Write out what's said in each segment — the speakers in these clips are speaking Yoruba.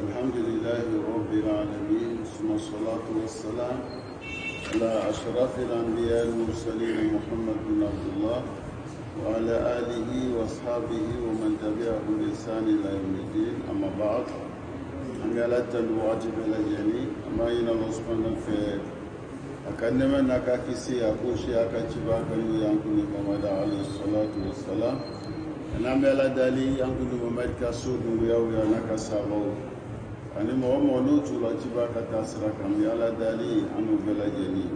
الحمد لله رب العالمين ثم الصلاة والسلام على أشرف الأنبياء المرسلين محمد بن عبد الله وعلى آله وأصحابه ومن تبعه بإحسان إلى يوم الدين. أما بعد أنجلت الواجب الجميع أما إن الله سبحانه في أكنما نكاكسي أكوشي أكتبا كنو ينكن كما عليه الصلاة والسلام نعمل دالي ينكن ممالك سود ويا نكسابو ani mɔgɔ n'o tura ciba ka taa sira kan yala dali an n'u bɛɛ lajɛlen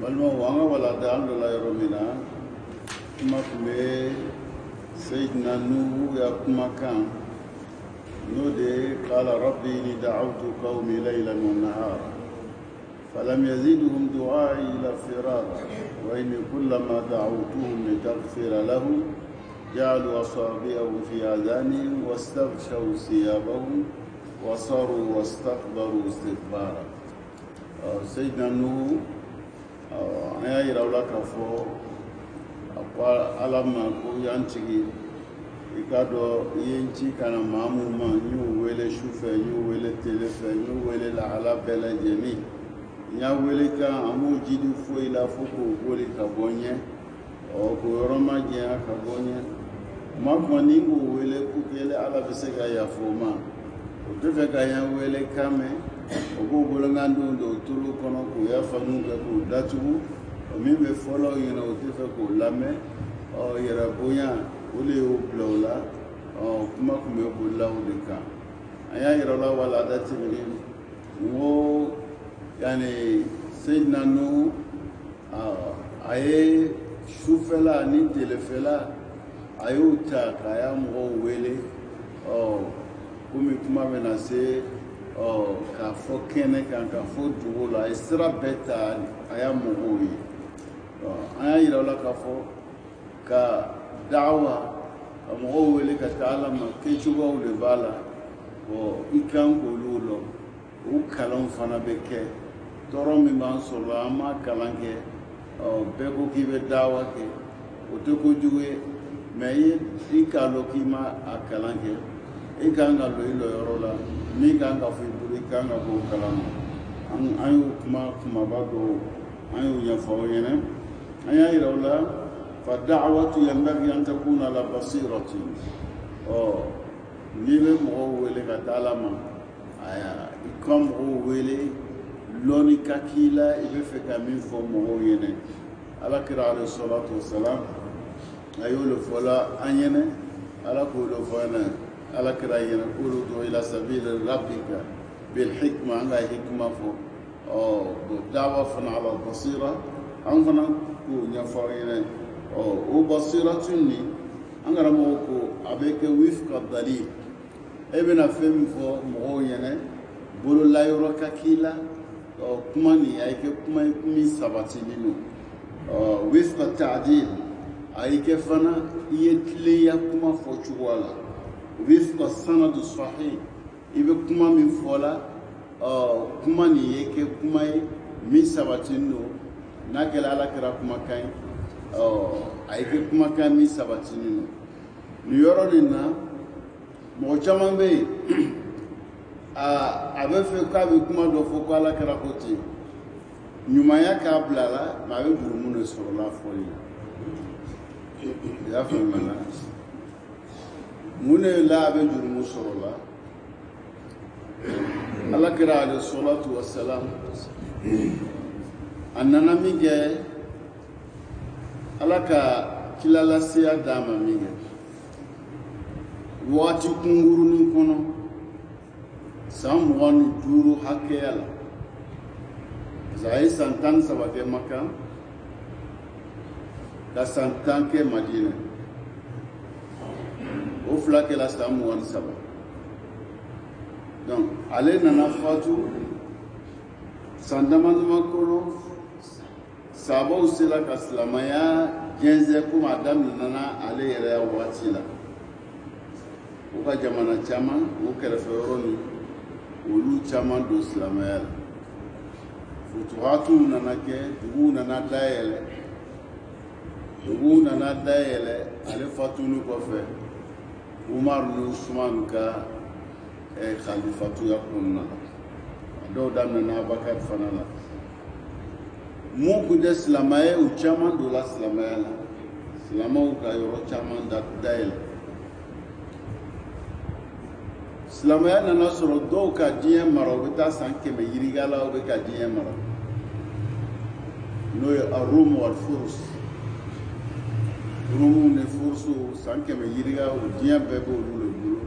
balimaw an ka walanda an dɔ la yɔrɔ min na kuma tun bɛ Seydina Nuhu ya kumakan n'o de ye qala rabbi inni da'awtu qawmi laylan wa nahara falam yazidhum du'ai ila firara wa inni kullama da'awtuhum litaghfira lahum ja'alu asabi'ahum fi adhanihim wastaghshaw thiyabahum وصاروا واستكبروا استكبارا. سيدنا نوح أنا يراولا كفو أقوال ألما كو يانتي إكادو ينتي كان مامو ما نيو ويلي شوفة نيو ويلي تلفة نيو ويلي لعلا بلا جميع نيو ويلي كان أمو جيدو فوي لا فوكو ويلي كابونيه أو كورما جيا كابونيه ما كونينغو ويلي كوكيلي على بسكا يافوما o tɛ fɛ ka yan wele kan mɛn o k'o bolokandenw don tulu kɔnɔ k'u yafanu kɛ k'u datugu o min bɛ fɔlɔ ɲɛna o tɛ fɛ k'o lamɛn yɛrɛ bonya o de y'o bila o la kuma tun bɛ bolila o de kan an y'a yira o la wala da tɛmɛni n ko yanni Seydina Nuhu a ye sufɛla ni tilefɛla a y'o ta k'a y'a mɔgɔw wele komi kuma bɛna se k'a fɔ kɛnɛ kan k'a fɔ dugu la a ye sira bɛɛ ta a y'a mɔgɔw ye an y'a yira o la k'a fɔ ka da'awa ka mɔgɔw wele ka taa Ala ma kɛcogoyaw de b'a la i kan k'olu lɔ o kalanw fana bɛ kɛ tɔɔrɔ min b'an sɔrɔ la an m'a kalan kɛ bɛɛ ko k'i bɛ da'awa kɛ o tɛ kojugu ye mɛ i k'a lɔ k'i ma a kalan kɛ i kan ka lɔ i lɔyɔrɔ la min kan ka fɔ i bolo i kan ka bɔ o kalama an y'o kumaba dɔw an y'o ɲɛfɔ aw ɲɛna an y'a yira o la fa da'watu yanbaghi an takuna ala basirati n'i bɛ mɔgɔw wele ka taa Ala ma i ka mɔgɔw wele lɔnni ka k'i la i bɛ fɛ ka min fɔ mɔgɔw ɲɛna Alakira alayhi salatu wasalam a y'o de fɔ la an ɲɛna Ala k'o de fɔ an ɲɛna Alakira yɛrɛ k'olu do ila sabili rabbika bil hikma an ka hikma fɔ da'wa fana ala basira an fana k'o ɲɛfɔ aw ɲɛna o basiratun ni an karamɔgɔ ko a bɛ kɛ wifqa dalil e bɛna fɛn min fɔ mɔgɔw ɲɛna bololayɔrɔ ka k'i la kuma nin a ye kɛ kuma ye min sabatinen don wifqa ta'dil a ye kɛ fana i ye tilenya kuma fɔ cogoya la wifqa sanadu sahih i bɛ kuma min fɔ la kuma nin ye kɛ kuma ye min sabatinen don n'a kɛra Ala kɛra kumakan ye a ye kɛ kumakan min sabatinen don nin yɔrɔ nin na mɔgɔ caman bɛ yen a bɛ fɛ k'a bɛ kuma dɔ fɔ ko Ala kɛra ko ten ɲumanya k'a bila la mɛ a bɛ jurumu de sɔrɔ la fɔli i y'a faamuya mun de la a bɛ jurumu sɔrɔ la Alakira alayhi salatu wasalam a nana min kɛ Ala ka kilalasiya d'a ma min kɛ waati kunkurunin kɔnɔ san 25 hakɛya la parce que a ye san 13 kɛ Maka ka san 10 kɛ Madina o fila kɛla san 23 donc ale nana fatu san dama-dama kɔnɔ sahabaw sera ka silamaya jɛnsɛn komi a daminɛna ale yɛrɛ waati la o ka jamana caman o kɛrɛfɛ yɔrɔ ni olu caman don silamaya la futuhatuw nana kɛ duguw nana dayɛlɛ ale fatuli kɔfɛ Umar ni Usman ka khalifatu ya kɔnɔna la a dɔw daminɛna Abubakar fana la mun kun tɛ silamɛ ye u caman donna silamɛya la silamɛw ka yɔrɔ caman dayɛlɛ silamɛya nana sɔrɔ dɔw ka diɲɛ mara u bɛ taa san 100 yiriga la u bɛ ka diɲɛ mara n'o ye Arum wal Furs Rumu ni Fursu san 100 yiriga o diɲɛ bɛɛ b'olu le bolo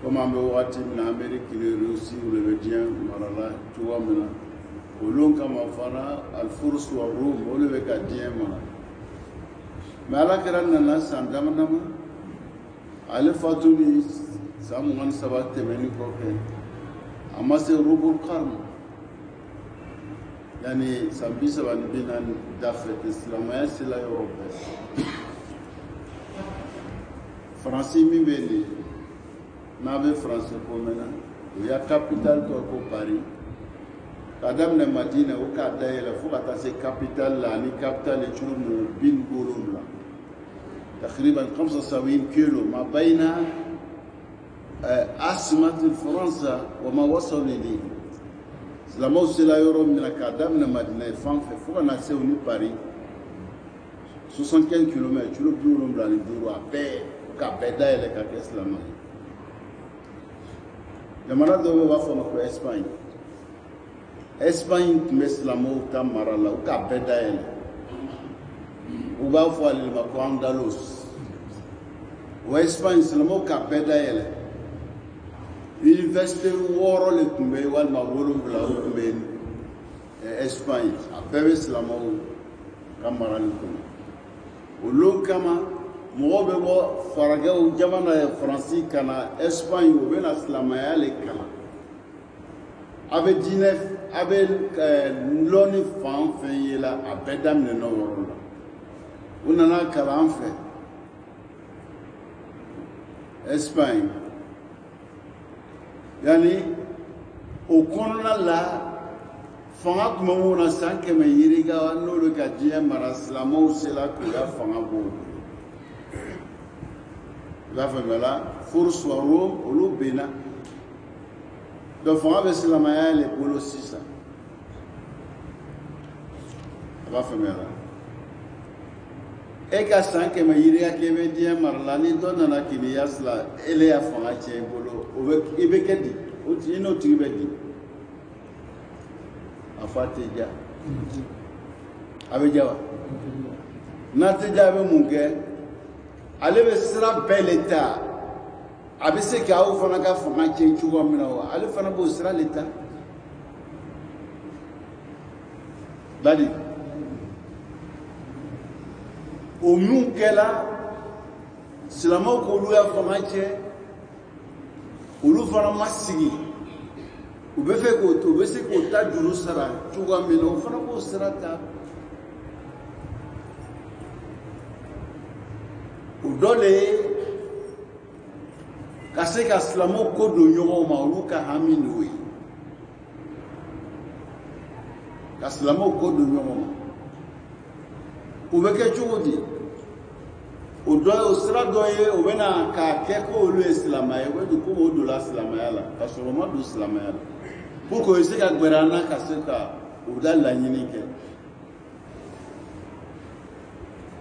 komi an bɛ wagati min na Amérique ni Russie olu bɛ diɲɛ marala cogoya min na olu kama fana Al-Furs wa Rum olu bɛ ka diɲɛ mara mais Ala kɛra nana san dama dama ale fatuli san 27 tɛmɛni kɔfɛ a ma se Rubul Qarn yani san 34 dafɛ silamɛya sela yɔrɔ bɛɛ Faransi min bɛ yen n'a bɛ Faransi ko mɛnna o y'a capitale tɔ ko Paris ka daminɛ Madina o k'a dayɛlɛ fo ka taa se capitale la ani capitale ye cogo min 70 تقريبا 75 كيلو ما بين عاصمة فرنسا وما وصل إليه silamɛw sela yɔrɔ min na k'a daminɛ Madina ye fan fɛ fo ka na se o ni Paris 75 km kilo 75 a bɛɛ k'a bɛɛ dayɛlɛ ka kɛ silamɛ ye jamana dɔ bɛ b'a fɔ ma ko Espagne tun bɛ silamɛw ta mara la u k'a bɛɛ dayɛlɛ u b'a fɔ ale ma ko Andalus o Espagne silamɛw k'a bɛɛ dayɛlɛ université 6 le tun bɛ walima 7 o tun bɛ Espagne a bɛɛ bɛ silamɛw ka marali kɔnɔ olu kama mɔgɔw bɛ bɔ faragɛw jamana ye Faransi ka na Espagne o bɛ na silamɛya le kalan a bɛ diinɛ a bɛ lɔnni fan fɛn ye la a bɛɛ daminɛna o yɔrɔ la u nana kalan fɛ Espagne yani o kɔnɔna la fanga tun bɛ mun na san 100 yiriga n'olu ka diɲɛ mara silamɛw sela k'u ka fanga bɔ i b'a faamuya la Furs wa Rum olu benna donc fanga bɛ silamɛya le bolo sisan i b'a faamuya la e ka san 100 yiriga k'e bɛ diɲɛ mara la ni dɔ nana k'i ni yasila ele y'a fanga tiɲɛ i bolo o bɛ i bɛ kɛ di o tigi n'o tigi bɛ di a fa tɛ ja a bɛ ja wa n'a tɛ ja a bɛ mun kɛ ale bɛ sira bɛɛ le ta a bɛ se k'aw fana ka fanga tiɲɛ cogoya min na wa ale fana b'o sira le ta bari o mun kɛla silamɛw k'olu ya fanga tiɲɛ olu fana ma sigi u bɛ fɛ k'o u bɛ se k'o ta juru sara cogoya min na o fana b'o sira ta o dɔ le ye ka se ka silamɛw ko don ɲɔgɔn ma olu ka hami n'o ye ka silamɛw ko don ɲɔgɔn ma o bɛ kɛ cogo di o dɔ ye o sira dɔ ye o bɛ na k'a kɛ ko olu ye silamɛ ye o bɛ don ko o donna silamɛya la ka sɔrɔ o ma don silamɛya la pour que o se ka gbɛrɛ an na ka se ka o da laɲini kɛ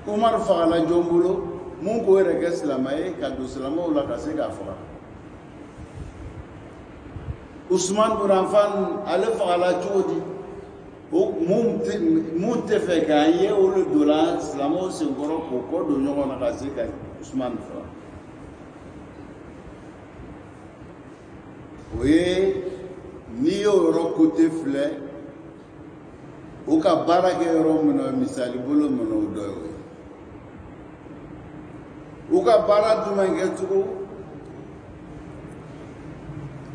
Umaru fagala jɔn bolo mun k'o yɛrɛ kɛ silamɛ ye ka don silamɛw la ka se k'a faga Usman bin Affan ale fagala cogo di mun tɛ fɛ k'an ye olu donna silamɛw senkɔrɔ k'o kɔ don ɲɔgɔn na ka se ka Usman faga o ye n'i y'o yɔrɔ kote filɛ o ka baara kɛ yɔrɔ min na misali bolo min na o dɔ ye o ka baara jumɛn kɛ cogo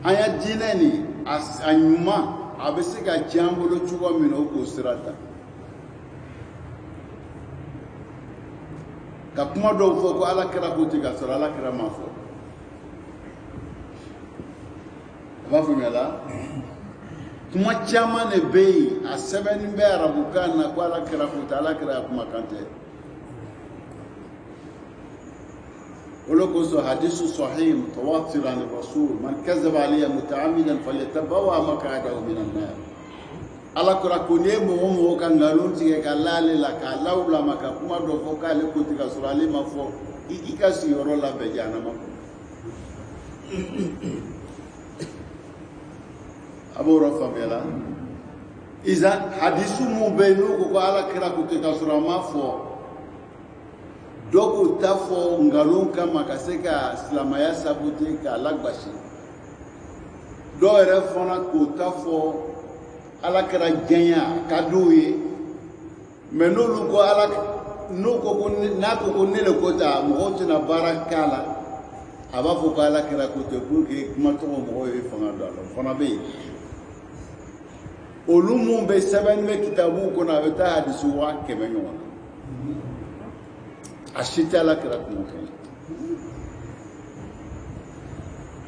an ya diinɛ nin a ɲuman a bɛ se ka diɲɛ an bolo cogo min na o k'o sira ta ka kuma dɔw fɔ ko ala kɛra ko ten ka sɔrɔ ala kɛra ma fɔ a b'a faamuya la kuma caman de bɛ yen a sɛbɛnni bɛ arabukan na ko ala kɛra ko ten ala kɛra kumakan tɛ ولكن حديث صحيح متواتر عن الرسول من كذب علي متعمدا فليتبوأ مقعده من النار. ala kura kunye mo kan ngalun tige kalale la kalaula makapuma do foka le kutika surali mafo ikika siyoro la bejana mako abu rafa bela iza hadisu mu benu ko ala kira kutika surama fo doku tafo ngalun kama kaseka islama ya sabute ka lagbashi do ere fona ko tafo ala kera janya kadoye menolu ko ala no ko na ko ne le kota mo tina barakala aba fo ko ala kera ko te pour que kuma to mo e fanga dalo fana be olumu be seben me kitabu ko na beta hadisu wa kemenyo ashita ala kera ko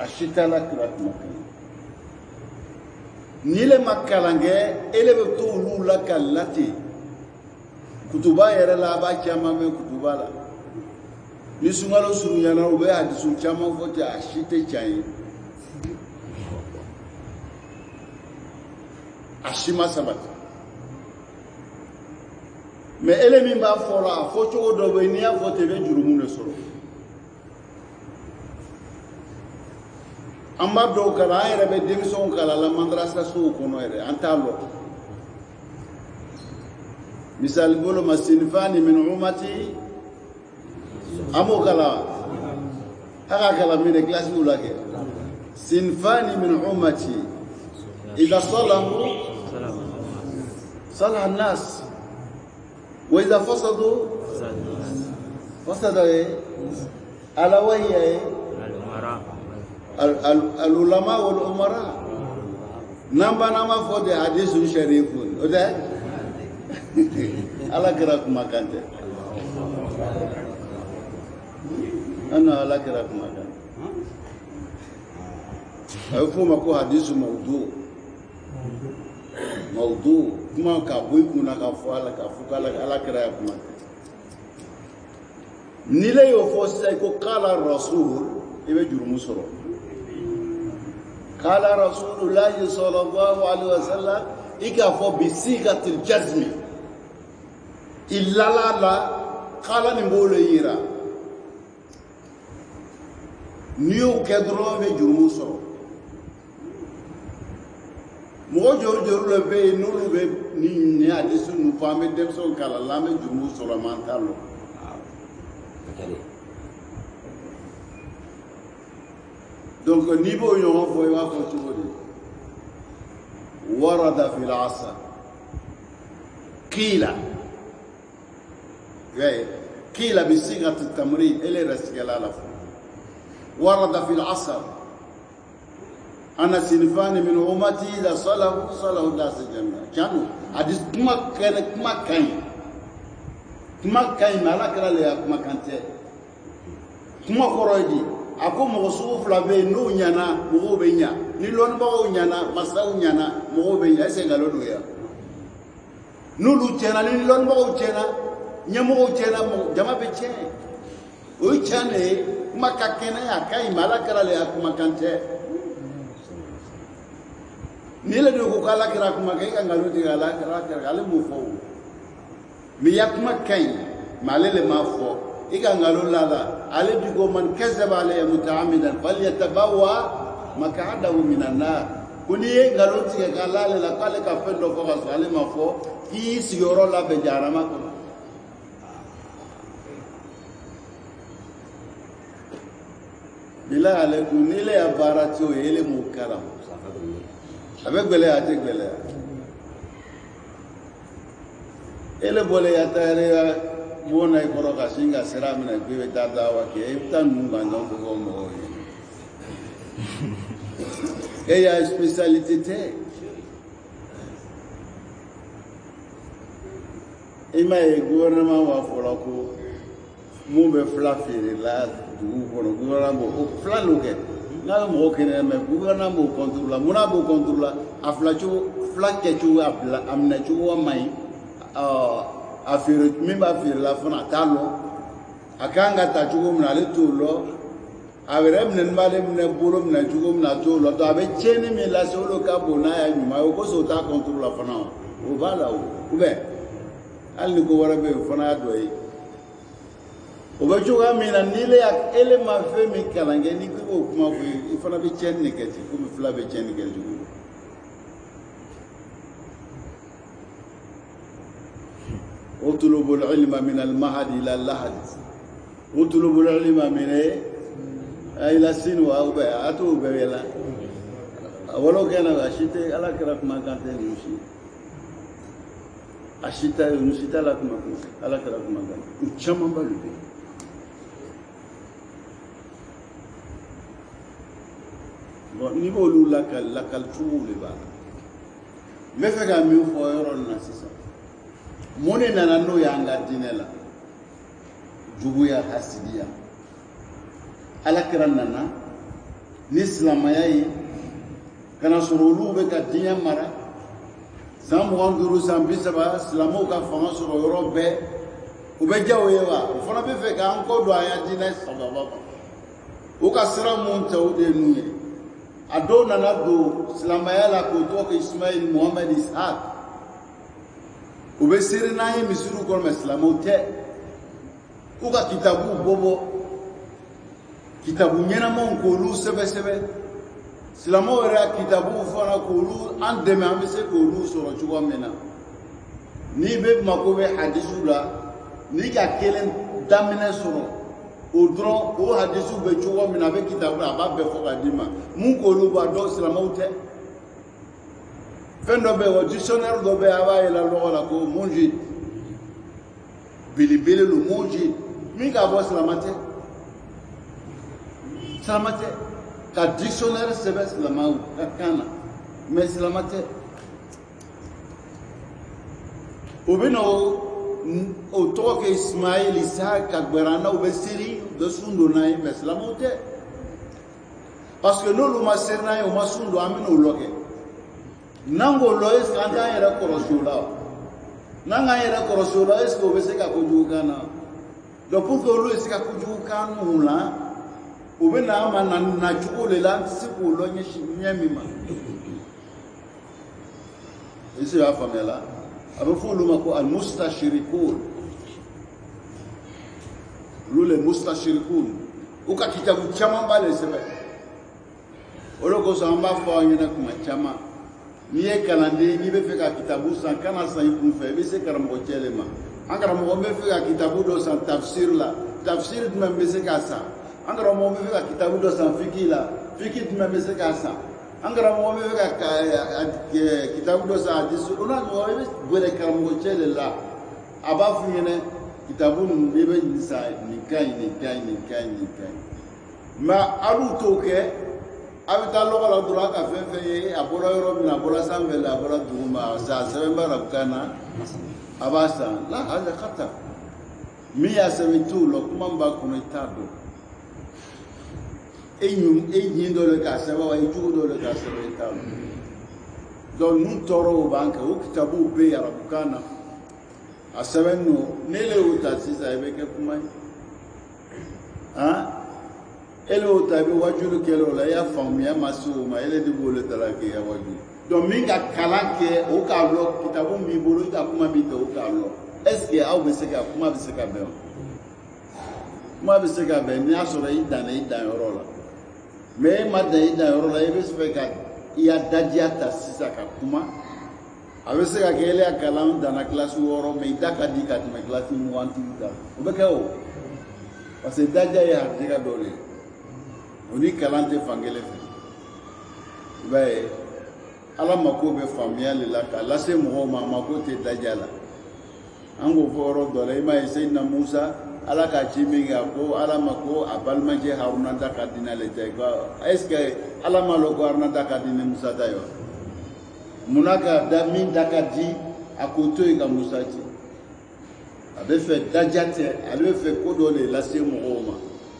ashita ala kera ko nile makalange elebe to lula kalati kutuba yere la ba chama me kutuba la ni sungalo suru yana ube hadisu chama vote ashite chai ashima sabata me elemi ba fora focho do be ni avote be jurumu ne soro amma do kala ayre be demison kala la madrasa su kono ere antalo misal bolo masinfani min ummati amo kala haka kala min class ulake sinfani min ummati idha salahu salah an-nas wa idha fasadu fasada ala wahya العلماء والأمراء نما فودي حديث شريف وده على كراك مكان ده أنا على كراك مكان أفهم أكو حديث موضوع كما كابوي كنا كفوا على كراك مكان نيلي يفوسي كو قال الرسول يبقى جرم سرور قال رسول الله صلى الله عليه وسلم إكافو بصيغة الجزم إلا لا قال نقول يرا نيو كدرو بجرم سرور مو جور لبي نولو بي ني حديث نو فامي دمسون كلا لامي جرم سرور مانتالو donc niveau yo fo wa fo chudi warada fil asr qila bi sighat at-tamrid ele rasgala la warada fil asr ana sinfani min ummati la salahu das janna kanu hadis kuma kai mala kala le kuma kante kuma koroji ako mo sufla be no nyana mo be nya ni lon ba o nyana masau nyana mo be nya se ngalo do ya no lu chena ni lon ba o chena nya mo o chena mo jama be che o chane makakena ya kai malakara le akuma kante ni le do ko kala kira kuma kai ngalo di kala kira mo fo mi yakuma kai malele ma fo ika ngalo lala ale digo man kazaba alayya mutaammidan falyatabawa maq'adahu minan nar kuni ngalo tiga kalale la kale ka fendo fo baso ale mafo ki sigoro la be jarama ko bila ale kunile abaratio ele mukaram abe gbele ate gbele ele bole yatare mona ikoro kasinga seramina kwiwe dadawa ke iftan munga ndongo gomo ya spécialité ima e gouvernement wa folako mumbe flafiri la du kono gouvernement o flaloke ngalo mo kene me gouvernement contrôle mona bo contrôle aflacho flakecho abla amnacho wa mai affaire même affaire la fona talo akanga ta cogo min na ale t'o lɔ a yɛrɛ minɛni b'ale minɛ bolo minɛ cogo min na a t'o lɔ donc a bɛ tiɲɛni min lase o de ka bon n'a y'a ɲuman ye o kosɔn o t'a contrôle la fana o b'a la o ou bien hali ni ko wɛrɛ bɛ yen o fana y'a dɔ ye o bɛ cogoya min na ni ele ma fɛn min kalan kɛ ni ko k'o kuma fɔ i fana bɛ tiɲɛni de kɛ ten komi fila bɛ tiɲɛni kɛ cogo min. اطلبوا العلم من المهد إلى اللحد اطلبوا العلم من إلى السن وأتوا بيلا ولو كان أشيتي على كرف ما كانت يمشي أشيتي يمشي على كرف ما كان كم بالبي نقول لك الفول بقى ما فيها من فوير الناس mone nana no yanga dinela juguya hasidiya alakira nana ni silamaya ye kana sɔrɔ olu bɛ ka diɲɛ mara san 25 san 30 silamɛw ka fanga sɔrɔ yɔrɔ bɛɛ u bɛ ja o ye wa o fana bɛ fɛ k'an kɔ don an ya diinɛ sababa ma o ka sira mun ta o de ye n'u ye a dɔw nana don silamɛya la k'o tɔgɔ kɛ Ismail Muhammad Ishaq u bɛ seri n'an ye misiriw kɔnɔ mɛ silamɛw tɛ k'u ka kitabu bɔ kitabu ɲɛnamaw k'olu sɛbɛ silamɛw yɛrɛ ka kitabu fana k'olu an dɛmɛ an bɛ se k'olu sɔrɔ cogoya min na n'i bɛ mako bɛ hadisiw la n'i ka kelen daminɛ sɔrɔ o dɔrɔn o hadisiw bɛ cogoya min na a bɛ kitabu la a b'a bɛɛ fɔ k'a d'i ma mun k'olu b'a dɔn silamɛw tɛ. Fɛn dɔ bɛ yen o dictionnaire dɔ bɛ yen a b'a yɛlɛ lɔgɔ la ko munjid belebele lo munjid min k'a bɔ silamɛ tɛ ka dictionnaire sɛbɛn silamɛw ka kan na mais silamɛ tɛ o bɛ na o tɔgɔ kɛ Ismail Ishaq ka gbɛrɛnnaw bɛ seri u bɛ sun don n'a ye mais silamɛw tɛ parce que n'olu ma seri n'a ye o ma sun don an bɛ n'o lɔ kɛ. Nango lo est quand on est corosula. Nanga est corosula est-ce que vous savez qu'à Kujukana. Donc pour que l'eau est qu'à Kujukana ou là, ou bien à Nachuko le land, c'est pour l'oignon chimima. Et c'est la famille là. Avec vous, l'homme al mustashirikun. L'eau le mustashirikun. Ou qu'à quitter vous chamamba les semaines. Ou le Kosamba fois il y en a comme chama. N'i ye kalanden n'i bɛ fɛ ka kitabu san kana san i kun fɛ i bɛ se karamɔgɔ cɛlen ma an karamɔgɔ bɛ fɛ ka kitabu dɔ san tafsir la tafsir jumɛn bɛ se k'a san an karamɔgɔ bɛ fɛ ka kitabu dɔ san fiki la fiki jumɛn bɛ se k'a san an karamɔgɔ bɛ fɛ ka kitabu dɔ san hadisi o n'a ɲɔgɔn i bɛ gɛrɛ karamɔgɔ cɛlen la a b'a f'i ɲɛna kitabu ninnu i bɛ nin san nin ka ɲi nin ka ɲi nin ka ɲi nin ka ɲi mais hali t'o kɛ. A bɛ taa lɔgɔ la dɔrɔn a ka fɛn fɛn ye a bɔra yɔrɔ min na a bɔra sanfɛ la a bɔra duguma a sɛbɛn b'a arabukan na a b'a san la hali kata min y'a sɛbɛn t'o la kuma min b'a kɔnɔ i t'a dɔn e ɲin dɔ le k'a sɛbɛn wa e jugu dɔ le k'a sɛbɛn i t'a dɔn donc ninnu tɔɔrɔw b'an kan o kitabuw bɛ yen arabukan na a sɛbɛn n'o n'e y'o ta sisan i bɛ kɛ kuma ye han. Elle est tabi wajulu kelo la ya faamuya ma se o ma ele de bolo dala ke ya waju donc min ka kalan kɛ o k'a lɔ kitabu min bolo i ka kuma min kɛ o k'a lɔ est ce que aw bɛ se ka kuma bɛ se ka bɛn kuma bɛ se ka bɛn n'i y'a sɔrɔ i danna i danyɔrɔ la mais e ma dan i danyɔrɔ la i bɛ fɛ ka i ya dajiya ta sisan ka kuma a bɛ se ka kɛ ele ya kalan danna kilasi 6 mais i da ka di ka tɛmɛ kilasi 20 kan o bɛ kɛ o parce que dajiya ye harijɛgɛ dɔ de ye. O ni kalan tɛ fan kelen fɛ i b'a ye ala mako bɛ faamuya de la k'a lase mɔgɔw ma a mako tɛ daja la an k'o fɔ yɔrɔ dɔ la i m'a ye Seyidina Musa ala ka ci min kɛ a ko ala ma ko a balimacɛ Haruna da ka di n'ale tɛ est ce que ala ma dɔn ko Haruna da ka di ni Musa ta ye wa munna ka da min da ka di a k'o to yen ka Musa ci a bɛ fɛ daja tɛ ale bɛ fɛ ko dɔ de lase mɔgɔw ma.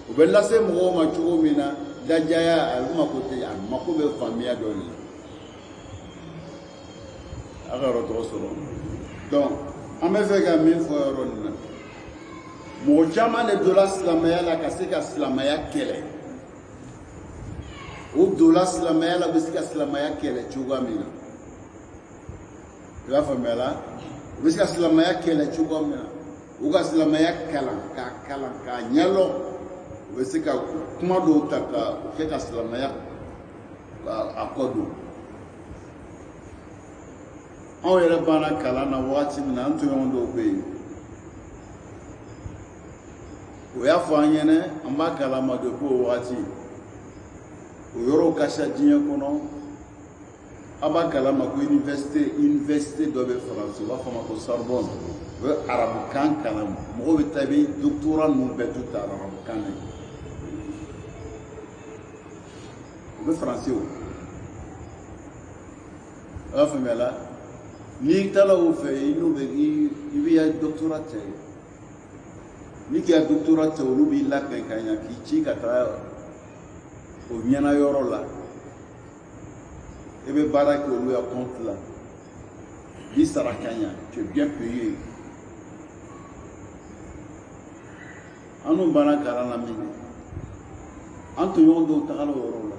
U bɛ lase mɔgɔw ma cogo min na dajaya a mako tɛ a mako bɛ faamuya dɔ de la a ka yɔrɔ tɔgɔ sɔrɔ donc an bɛ fɛ ka min fɔ yɔrɔ nin na mɔgɔ caman de donna silamɛya la ka se ka silamɛya kɛlɛ o donna silamɛya la u bɛ se ka silamɛya kɛlɛ cogoya min na i b'a faamuya la u bɛ se ka silamɛya kɛlɛ cogoya min na u ka silamɛya kalan k'a ɲɛdɔn u bɛ se ka kuma dɔw ta ka kɛ ka silamɛya a kɔ don anw yɛrɛ banna kalan na wagati min na an tɔɲɔgɔn dɔw bɛ yen o y'a fɔ an ɲɛna an b'a kalama depuis o wagati o yɔrɔw ka ca diɲɛ kɔnɔ an b'a kalama ko université dɔ bɛ faransi u b'a fɔ a ma ko Sorbonne o ye arabukan kalan mɔgɔw bɛ taa i bɛ doctorat ninnu bɛɛ to ta arabukan na o bɛ faransi o a b'a faamuya la n'i taara o fɛ i n'u bɛ i bɛ ya doctorat kɛ n'i ka doctorat kɛ olu b'i labɛn ka ɲɛ k'i ci ka taa o ɲɛna yɔrɔ la i bɛ baara kɛ olu ya compte la i sara ka ɲɛ tu es bien payé an n'u banna kalan na min kɛ an tɔɲɔgɔn dɔw tagara o yɔrɔ la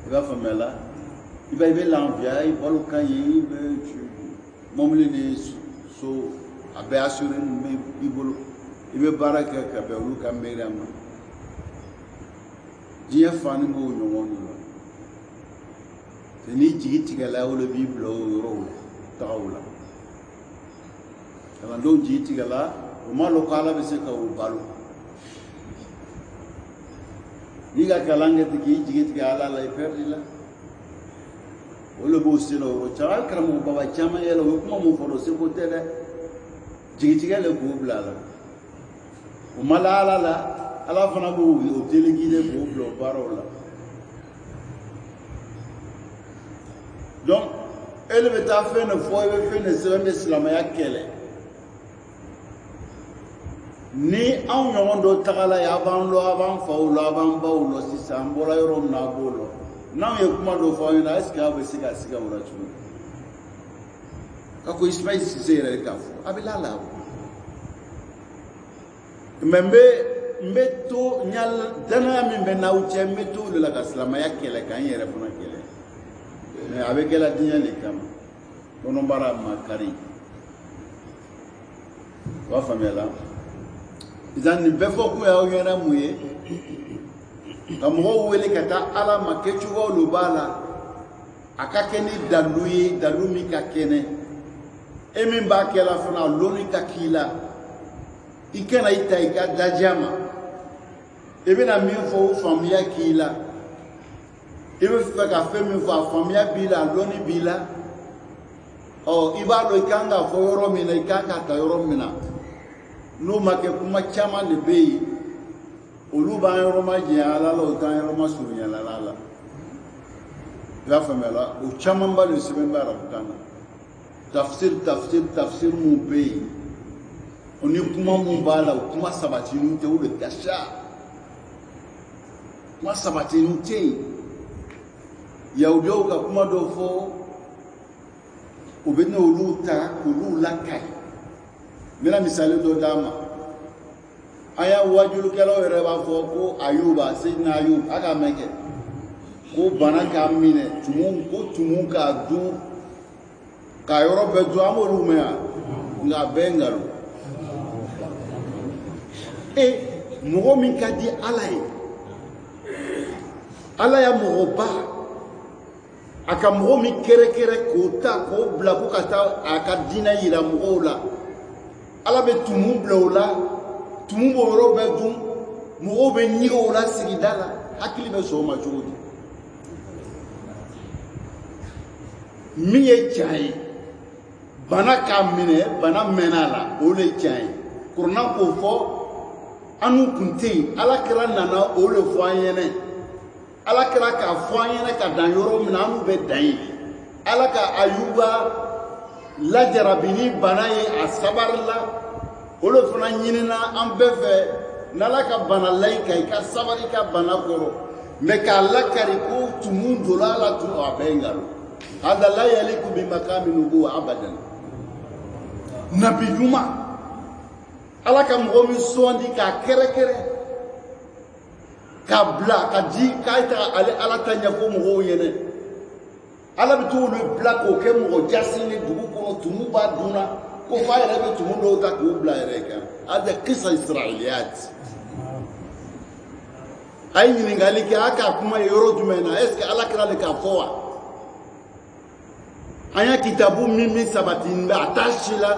i b'a faamuya la i bɛ lafiya i balo ka ɲi i bɛ mɔbili ni so a bɛ assuré ninnu bɛ i bolo i bɛ baara kɛ ka bɛn olu ka miiriya ma diɲɛ fani b'o ɲɔgɔn de la n'i jigi tigɛla o de b'i bila o yɔrɔw la tagaw la kalandenw jigi tigɛla o ma dɔn ko Ala bɛ se ka o balo n'i ka kalan kɛ ten k'i jigi tigɛ Ala la i pɛridi la o de b'o se la o yɔrɔ caman hali karamɔgɔ baba caman yɛlɛ o ye kuma mun fɔ o seko tɛ dɛ jigitigɛ le k'o bila la o ma la Ala la Ala fana b'o délégué k'o bila o baaraw la donc e de bɛ taa fɛn de fɔ i bɛ fɛn de sɛbɛn bɛ silamɛya kɛlɛ ni anw ɲɔgɔn dɔ tagala yen a b'an lɔ a b'an faw lɔ a b'an baw lɔ sisan an bɔra yɔrɔ min na a b'o lɔ n'anw ye kuma dɔ fɔ aw ɲɛna est-ce que aw bɛ se ka siga o la cogo ka ko Ismaïl Cissé yɛrɛ k'a fɔ a bɛ lala mais n bɛ to danaya min bɛ n'aw cɛ n bɛ to o de la ka silamɛya kɛlɛ k'an yɛrɛ fana kɛlɛ mais a bɛ kɛla diɲɛ de kama kɔnɔbara ma kari o b'a faamuya la sisan nin bɛɛ fɔ kun y'aw ɲɛna mun ye ka mɔgɔw wele ka taa Ala ma kɛcogoyaw de b'a la a ka kɛ ni dalu ye dalu min ka kɛnɛ e min b'a kɛla fana a lɔnni ka k'i la i kana i ta i ka daja ma i bɛna min fɔ o faamuya k'i la i bɛ fɛ ka fɛn min fɔ a faamuya b'i la a lɔnni b'i la ɔ i b'a dɔn i kan k'a fɔ yɔrɔ min na i kan k'a ta yɔrɔ min na n'o ma kɛ kuma caman de bɛ yen olu b'an yɔrɔ ma janya Ala la o t'an yɔrɔ ma surunya Ala la i y'a faamuya la o camanba de sɛbɛn bɛ arabukan na tafsir mun bɛ yen o ni kuma mun b'a la o kuma sabatilen tɛ o de ka ca kuma sabatilen tɛ yen yahudiyaw ka kuma dɔ fɔ o bɛ n'olu ta k'olu lakari n bɛna misali dɔ d'a ma an y'a wajulikɛlaw yɛrɛ b'a fɔ ko Ayuba Seydina Ayub a k'a mɛn kɛ ko bana k'a minɛ tumu k'a dun k'a yɔrɔ bɛɛ dun an b'olu mɛn yan nka a bɛɛ ye nkalon mɔgɔ min ka di Ala ye Ala ya mɔgɔba a ka mɔgɔ min kɛrɛkɛrɛ k'o ta k'o bila ko ka taa a ka diinɛ yira mɔgɔw la Ala bɛ tumu bila o la tumu b'o yɔrɔ bɛɛ dun mɔgɔw bɛ ɲiga o la sigida la hakili bɛ sɔn o ma cogo di min ye tiɲɛ ye bana k'a minɛ bana mɛnna a la o de ye tiɲɛ ye kurana k'o fɔ an n'u kun tɛ yen Alakira nana o de fɔ an ɲɛna Alakira k'a fɔ an ɲɛna ka dan yɔrɔ min na an n'u bɛ dan yen Ala ka Ayuba lajarabi ni bana ye a sabarila o de fana ɲinina an bɛɛ fɛ n'Ala ka bana layi ka i ka sabari ka bana kɔrɔ mais k'a lakari ko tumu donna a la tun a bɛɛ ye nkalon hada la yaliku bi makami nubuwa abadan nabi ɲuman ala ka mɔgɔ min sɔndi k'a kɛrɛkɛrɛ k'a bila ka di k'a ye taga ale ala ta ɲɛfɔ mɔgɔw ɲɛnɛ ala bɛ t'olu bila k'o kɛ mɔgɔ jasini dugu kɔnɔ tumu b'a dunna ko f'a yɛrɛ bɛ tumu dɔw ta k'u bila yɛrɛ kan hada kisa israiliyat a ye ɲininkali kɛ a k'a kuma ye yɔrɔ jumɛn na est ce que ala kɛra le k'a fɔ wa an ya kitabu min sabati bɛ a t'a si la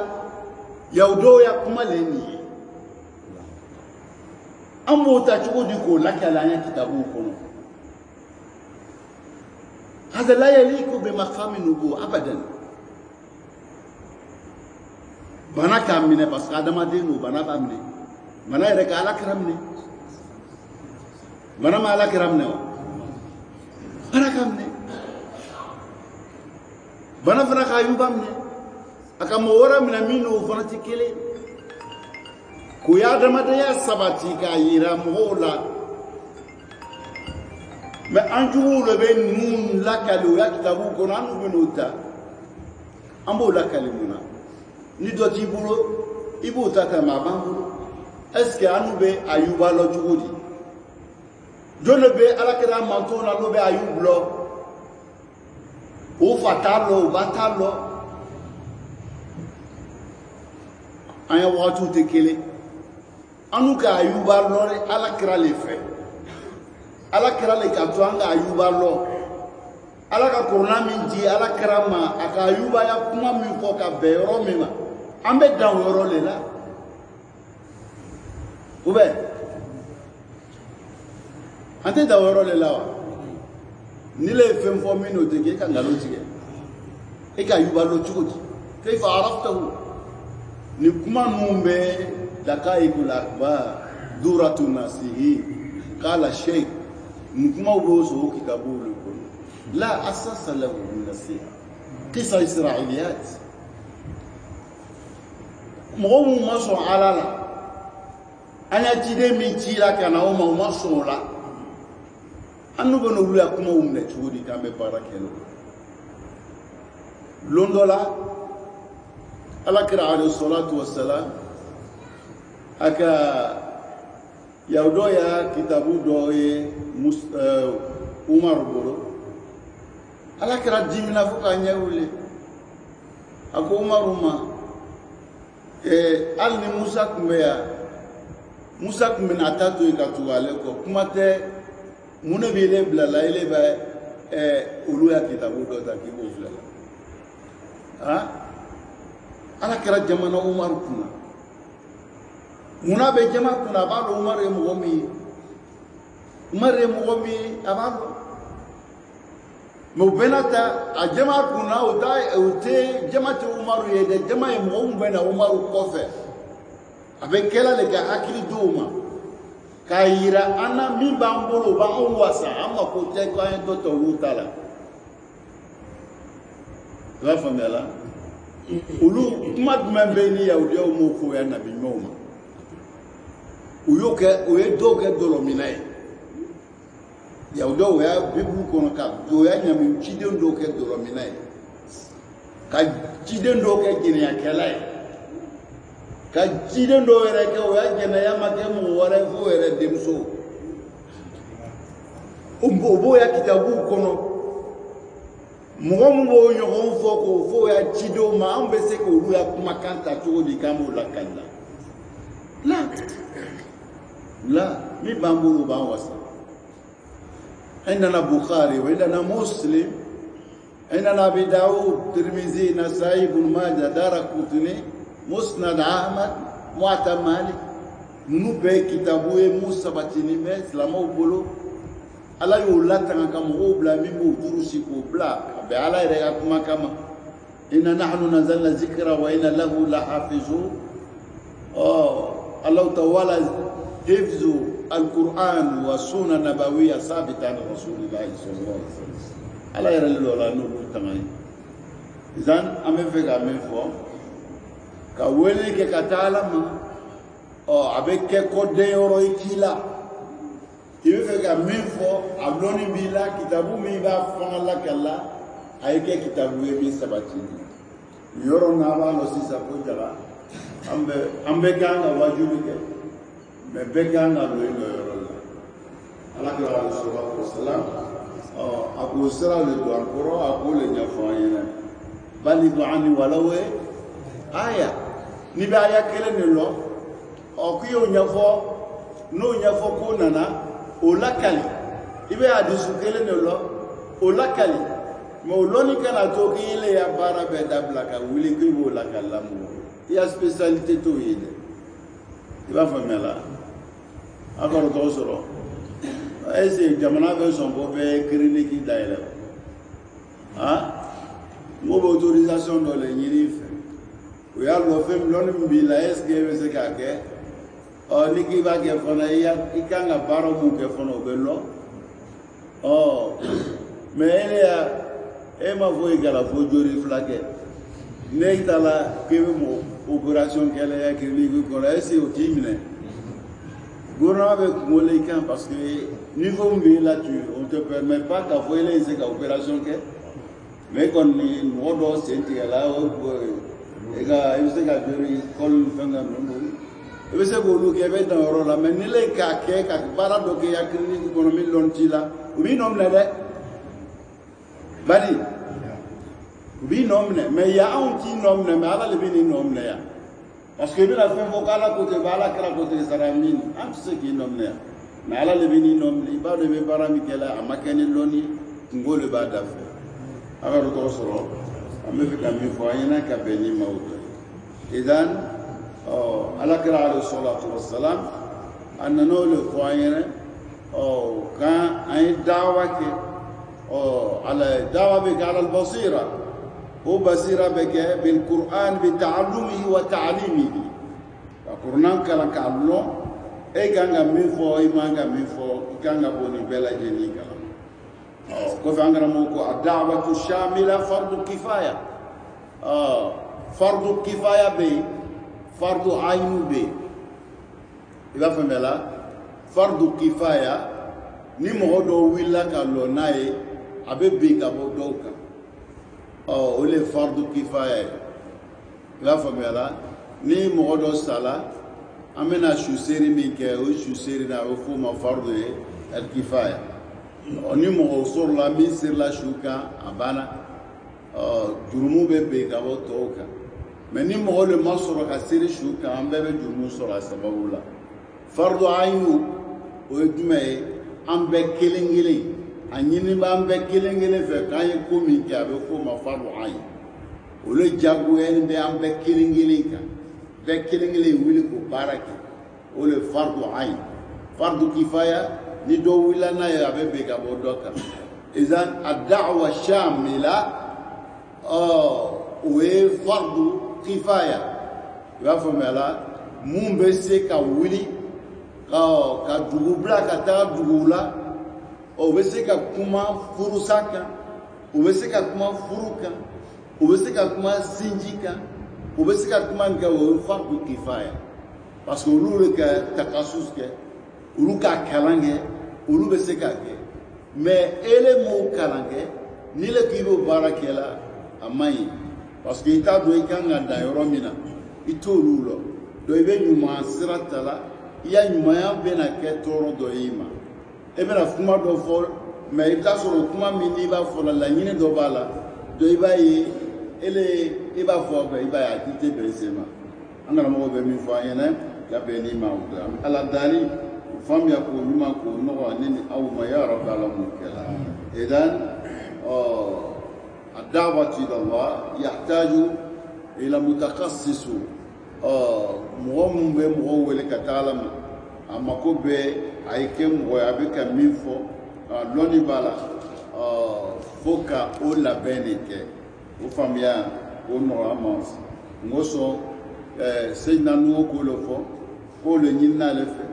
yahudiw ya kuma le nin ye an b'o ta cogo di k'o lakale an ya kitabuw kɔnɔ hada la yaliku bimaqami nubuwwa abadan bana k'a minɛ parce que adamaden don bana b'a minɛ bana yɛrɛ ka ala kɛra minɛ bana ma ala kɛra minɛ wa bana k'a minɛ bana fana ka Ayuba minɛ a ka mɔgɔ wɛrɛ minɛ min n'o fana tɛ kelen k'o ye adamadenya sabati k'a yira mɔgɔw la mɛ an juguw de bɛ ninnu lakali o ya kitabuw kɔnɔ an n'u bɛ n'o ta an b'o lakali mun na ni dɔ t'i bolo i b'o ta ta mɛ a b'an bolo est ce que an n'u bɛ Ayuba lɔ cogo di jɔn de bɛ alakira mantonw na n'o bɛ Ayuba lɔ o fa t'a lɔ o ba t'a lɔ an ye wagatiw tɛ kelen an n'u ka Ayuba lɔ de alakira le fɛ alakira le ka to an ka Ayuba lɔ ala ka korona min di alakira ma a ka Ayuba ya kuma min fɔ ka bɛn yɔrɔ min ma an bɛ dan o yɔrɔ le la ou bien an tɛ dan o yɔrɔ le la wa ni le ye fɛn fɔ min n'o tɛ kɛ i ka nkalon tigɛ e ka Ayuba lɔ cogo di kayfa araftahu ni kuma ninnu bɛ dakaikul akbar duratu nasihi qala sheikh ni kumaw b'o sɔrɔ kitabuw le kɔnɔ la asasa lahu min nasiha qisa israiliyat mɔgɔ minnu ma sɔn ala la an ya ciden min cira ka na o ma o ma sɔn o la an n'u bɛ n'olu ya kumaw minɛ cogo di k'an bɛ baara kɛ n'o don dɔ la alakira alayhi salatu wassalam a ka yahudiw ya kitabu dɔ ye Umaru bolo alakira dimina fo k'a ɲɛ wuli a ko Umaru ma hali ni Musa tun bɛ yan Musa tun bɛ na ta to yen ka tugu ale kɔ kuma tɛ mun de b'ile bila la ile bɛ olu ya kitabu dɔ ta k'i b'o filɛ la ala kɛra jamana Umaru kunna munna bɛ jama kunna a b'a dɔn Umaru ye mɔgɔ min ye Umaru ye mɔgɔ min ye a b'a dɔn mɛ u bɛɛ n'a ta a jama kunna o tɛ jama tɛ Umaru ye dɛ jama ye mɔgɔ min bɛ na Umaru kɔfɛ a bɛ kɛla le ka hakili di o ma k'a yira an na min b'an bolo o b'an wasa an mako tɛ ko an ye dɔ ta olu ta la i b'a faamuya la olu kuma jumɛn bɛ ni yahudiyaw m'o fɔ ya nabi ɲumanw ma u y'o kɛ o ye dɔw kɛ dɔlɔmina ye yahudiyaw o y'a bibulu kɔnɔ ka o y'a ɲami ciden dɔw kɛ dɔlɔmina ye ka ciden dɔw kɛ jɛnɛyakɛla ye ka ciden dɔw yɛrɛ kɛ o y'a jɛnɛya ma kɛ mɔgɔ wɛrɛ fo yɛrɛ denmuso o b'o ya kitabuw kɔnɔ mɔgɔ min b'o ɲɔgɔn fɔ k'o fɔ ya cidenw ma an bɛ se k'olu ya kumakan ta cogo di k'an b'o lakali la min b'an bolo o b'an wasa عندنا بخاري وعندنا مسلم عندنا أبي داود ترمذي نسائي بن ماجه دارقطني مسند أحمد موطأ مالك نو بɛ kitabu ye mun sabatini bɛ silamɛw bolo ala y'o latanga ka mɔgɔw bila min b'o durusi k'o bila a bɛ ala yɛrɛ ka kuma kama inna nahnu nazzalna zikra wa inna lahu lahafizun Allah tawala hifzu القرآن والسنة النبوية ثابتة عن رسول الله صلى الله عليه وسلم على يرى لولا نقول تمام إذن أمي فيك أمي فو كولي كتعلم أبيك كودي يروي كلا إذن فيك أمي فو أبلوني بلا كتابو ميبا فنالا كلا أيك كتابو يمي سباتيني يورو نابا نسي سبو جلا ambe kanga wajibi ke me bekanga lo ino yorola ala kira sallallahu alaihi wasallam aku sira le do ankoro aku le nyafa yena bali do ani walawe aya ni ba aya kele ne lo o ku yo nyafo no nyafo ko nana o lakali ibe hadisu kele ne lo o lakali mo loni kana to ki ile ya bara be dabla ka wili ki bo lakala mo ya spécialité to yide iba famela akoro to soro ese jamana be son bo be clinique daile mo bo autorisation do le nyiri fe o ya lo fem loni mbila eske be se ka ke o ni ki ba ke fona ya ikanga baro mu ke fona be lo mais ya ma voy gala fo jori flaque ne tala ke mo opération qu'elle a écrit ko la c'est au timine gouvernement avec moleka parce que niveau mbi là tu on te permet pas d'avoir les opérations que mais qu'on ni modo senti là et ga il se ga jori kol fanga no e se ko lu ke be dans rôle mais ni le ka ke ka bara do ke ya clinique ko mi lonti là oui non le de bari bi nomne mais ya on qui nomne mais ala le bini nomne ya parce que bila fait vocal côté bala kala côté saramine am ce qui nomne ya mais ala le bini nomne ba de be barami kala amakani loni ngole ba dafe aga to soro am fi kam mi fo ayina ka beni mawdo idan ala kala alayhi salatu wassalam annano le fo ayina kan ay dawa ke على دعوة بك على البصيرة هو بصيرة بك بالقرآن بتعلمه وتعليمه القرآن كلا كعلم أي كان ميفو أي ما كان ميفو كان بوني بلا جني كلام كيف عندنا موكو الدعوة الشاملة فرض كفاية فرض كفاية بي فرض عين بي إذا فهمنا فرض كفاية ni mo do willa ka lo nae abe be ka bo do ka o le fardu kifaya la famela ni mo do sala amena shuseri mi ke o shuseri na o fu ma fardu al kifaya o ni mo sur la mi sir la shuka abana jurumu be ka bo to ka mais ni mo le masoro ka sir shuka ambe be jurumu sur la sababula fardu ainu o dum an bɛ kelen kelen a ɲini b'an bɛ kelen kelen fɛ k'an ye ko min kɛ a bɛ f'o ma fardu ayin o le jagoyalen bɛ an bɛ kelen kelen kan bɛɛ kelen kelen wuli k'o baara kɛ o le fardu ayin fardu kifaya ni dɔ wulila n'a ye a bɛ bɛn ka bɔ dɔ kan izan a da'wa shamila o ye fardu kifaya i b'a faamuya la mun bɛ se ka wuli ka dugu bila ka taa dugu la o bɛ se ka kuma furusa kan o bɛ se ka kuma furu kan o bɛ se ka kuma sinji kan o bɛ se ka kuma kɛ o ye fardu kifaya parce que olu de ka takasus kɛ olu ka kalan kɛ olu bɛ se ka kɛ mais ele m'o kalan kɛ ni le k'i b'o baara kɛ la a man ɲi parce que i t'a dɔn i kan ka dan yɔrɔ min na i t'olu lɔ donc i bɛ ɲuman sira ta la i ya ɲumanya bɛna kɛ tɔɔrɔ dɔ y'i ma e bɛna kuma dɔ fɔ mais i bɛ taa sɔrɔ kuma min n'i b'a fɔ la laɲini dɔ b'a la donc i b'a ye ele i b'a fɔ bɛɛ i b'a ye a k'i tɛ bɛn se ma an karamɔgɔ bɛ min fɔ an ɲɛna ka bɛn n'i ma o la ala dali faamuya k'o ɲuman k'o nɔgɔ ne ni aw ma ya rabbi alamin kɛla idan الدعوة إلى الله يحتاج إلى متخصص مهم بمغول كتالم أما كوبي أيكم ويابك ميفو لوني بالا فوكا أولا بينك وفاميا ونورا مانس ngoso seyna nuwo kolo fo ko le nyinna le fe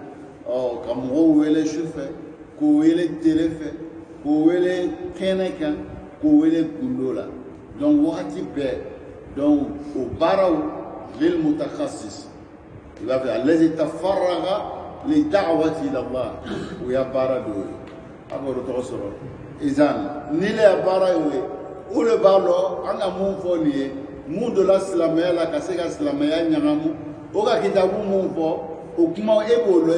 kam wo wele shufe ko wele telefe ko wele keneka ko wele kundola donc wati be donc au baraw lil mutakhassis ila fi allazi tafarraga li da'wati ila Allah wa ya barado aboro to soro izan ni le barawe o le balo anga mun fo ni mun dɔ la silamɛya la ka se ka silamɛya ɲagamu o ka kitabu mun fɔ o kuma e b'o lɔ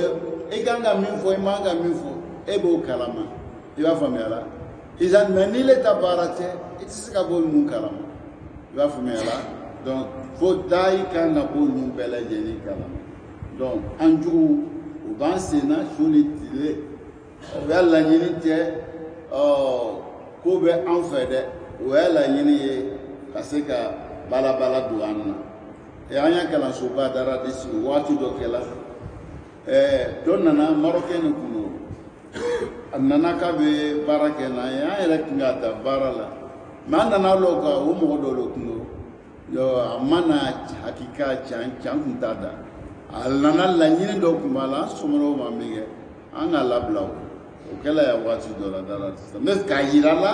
e kan ka min fɔ i man ka min fɔ e b'o kalama i b'a faamuya la izan mɛ ni le ta baara tɛ i tɛ se ka bɔ ninnu kalama i b'a faamuya la donc fo dayi kan ka bɔ ninnu bɛɛ lajɛlen kalama donc an jugu u b'an sen na su ni tile o y'a laɲini tɛ ko bɛ an fɛ dɛ o y'a laɲini ye ka se ka balabala don an na an y'a kalansoba dara de sigi waati dɔ kɛla dɔ nana marɔkɛ ni kun don a nana k'a bɛ baara kɛ n'an ye an yɛrɛ tun ka taa baara la mɛ an nana lɔ ka o mɔgɔ dɔ de kun don a ma na hakika can kun t'a da a nana laɲini dɔ kun b'a la an somɔgɔw ma min kɛ an ka labila o kɛla ya waati dɔ la dara sisan mɛ k'a yira la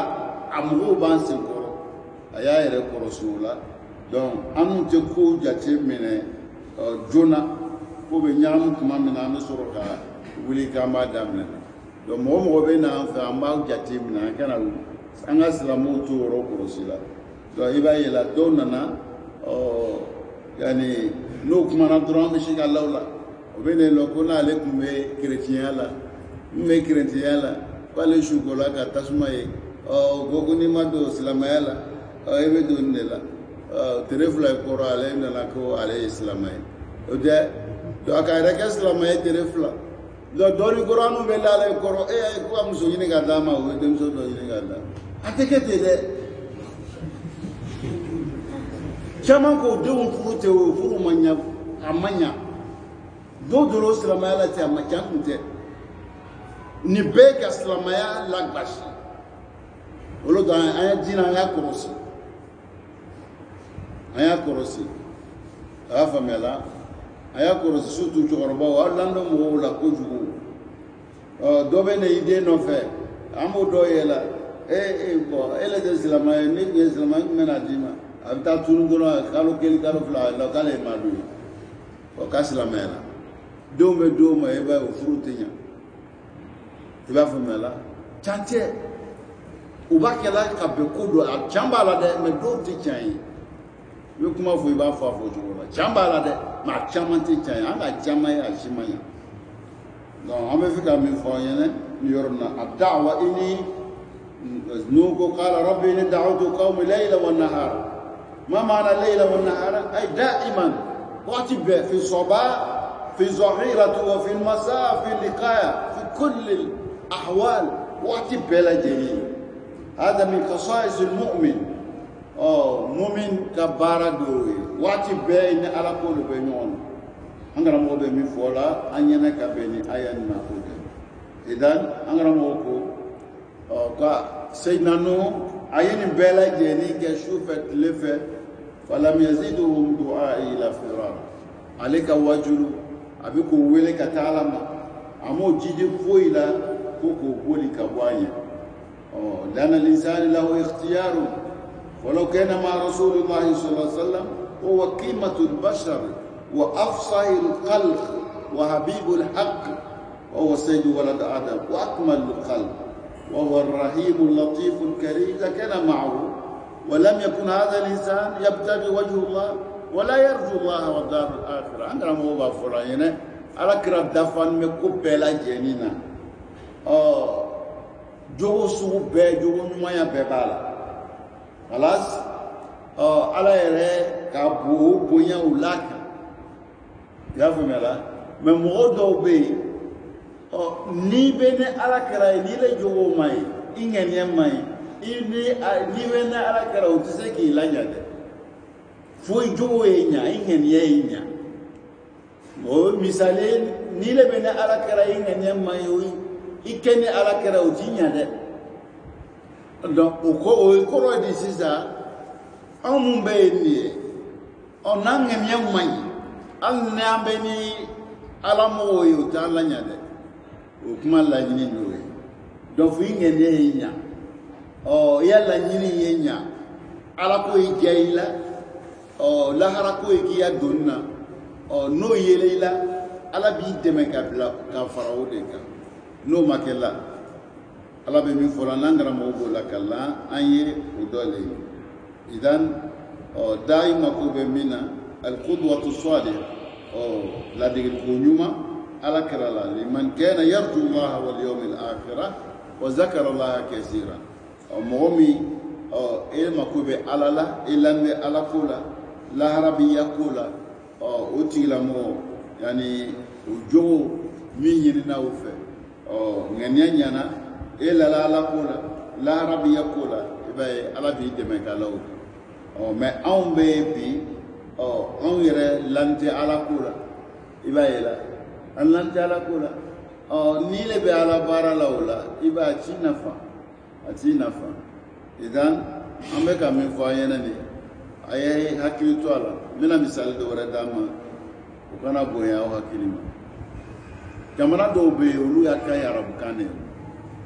a mɔgɔw b'an sen kɔrɔ a y'a yɛrɛ kɔrɔsi o la donc an n'u tɛ ko jate minɛ joona ko bɛ ɲagamu tuma min na an bɛ sɔrɔ ka wuli k'an b'a daminɛ donc mɔgɔ mɔgɔ bɛ n'an fɛ an b'a jate minɛ an kana an ka silamɛw to yɔrɔ kɔlɔsi la donc i b'a ye la dɔw nana yani n'o kumana dɔrɔn an bɛ se ka la o la o bɛ ne lɔ ko n'ale tun bɛ kerecɛnya la min bɛ kerecɛnya la k'ale sukola ka tasuma ye ko n'i ma don silamɛya la i bɛ don nin de la tere fila ye kɔrɔ ale nana ko ale ye silamɛ ye o tɛ donc a ka yɛrɛ kɛ silamɛ ye tere fila donc dɔɔni kɔrɔninw bɛ la ale kɔrɔ ko ka muso ɲini ka d'a ma o ye denmuso dɔ ɲini ka d'a ma a tɛ kɛ ten dɛ caman ko denw furu tɛ o furu ma ɲa a ma ɲa dɔw donna o silamɛya la ten a ma ca kun tɛ nin bɛɛ ka silamɛya lagbasi o de an ye diinɛ an y'a kɔlɔsi an y'a kɔlɔsi a y'a faamuya la an y'a kɔlɔsi surtout cɛkɔrɔbaw aw lamɛn mɔgɔw la kojugu dɔ bɛ na i den nɔfɛ an b'o dɔ ye la bɔn e le tɛ silamɛ ye ne tun ye silamɛ n tun bɛ na d'i ma a bɛ taa tunu dɔrɔn kalo kelen kalo fila la k'ale ye maa dɔ ye ɔ k'a silamɛya la denw bɛ d'o ma i b'a ye o furu tɛ ɲa i b'a faamuya la can tɛ u b'a kɛ la ka bɛn ko dɔ a can b'a la dɛ mɛ dɔw tɛ can ye i bɛ kuma fɔ i b'a fɔ a fɔcogo la can b'a la dɛ mɛ a caman tɛ can ye an ka caman ye a si ma ɲa donc an bɛ fɛ ka min fɔ an ɲɛna nin yɔrɔ in na a da'wa inni n'u ko qala rabbi inni da'awtu qawmi layla wa nahara ما معنى الليل والنهار أي دائما واتبع في الصباح في الظهيرة وفي المساء في اللقاء في كل الأحوال واتبع لجميع هذا من خصائص المؤمن مؤمن كبارة دوي واتبع إن على كل بينون أنغرا مو بمي فولا أنينا كبني أيان ما كوجا إذن أنغرا موكو سيدنا نوح أين بلا جنين كشوفت لفة فلم يزيدهم دعائي إلى فرار عليك وجل أبيكو ولك تعلم أمو جدي فويلا كوكو بولي كوايا لأن الإنسان له اختيار ولو كان مع رسول الله صلى الله عليه وسلم هو قيمة البشر وأفصح الخلق وحبيب الحق وهو سيد ولد آدم وأكمل الخلق وهو الرحيم اللطيف الكريم إذا كان معه ولم يكن هذا الإنسان يبتغي وجه الله ولا يرجو الله والدار الآخرة عندنا موضوع فلان على كرة دفن مكوبلا جنينا جو سوب جو نمايا ببالا خلاص على يره كابو بويا ولاك يا فهملا من موضوع بي ni bene alakara ni le jowo mai ingenia mai ni bene alakara utise ki lanya de foi jowo enya ingenia enya o misale ni le bene alakara ingenia mai o ikene alakara utinya de donc o ko ro di sisa amumbe ni onangenia mai al nambe ni alamo yo tan lanya de o kuma laɲini n'o ye donc fo i ŋɛniɛ ye ɲa i ya laɲini ye ɲa ala ko i diya i la lahara ko i k'i ya donni na n'o yela i la ala b'i dɛmɛ ka bila ka fara o de kan n'o ma kɛ la ala bɛ min fɔ la n'an karamɔgɔ b'o la ka la an ye o dɔ le ye idan daima ko be mina al qudwatu salih la digil ko nyuma ala karala liman kana yarju Allah wal yawmil akhirah wa zakara Allah kaseeran momi e makobe alala ilande ala kula la harabiya kula utila mo yani ujo min yirina ufe nganya nyana ila la ala kula la harabiya kula ibe ala bi de me kalaw mais on be bi on yere lante ala kula iba ila an lante ala kula ni le be ala bara lawla iba chinafa atinafa idan an bɛ ka min fɔ an ɲɛna nin a ye hakili to a la n bɛna misali dɔ wɛrɛ d'a ma o kana bonya aw hakili ma jamana dɔw bɛ yen olu y'a kan ye arabukan de ye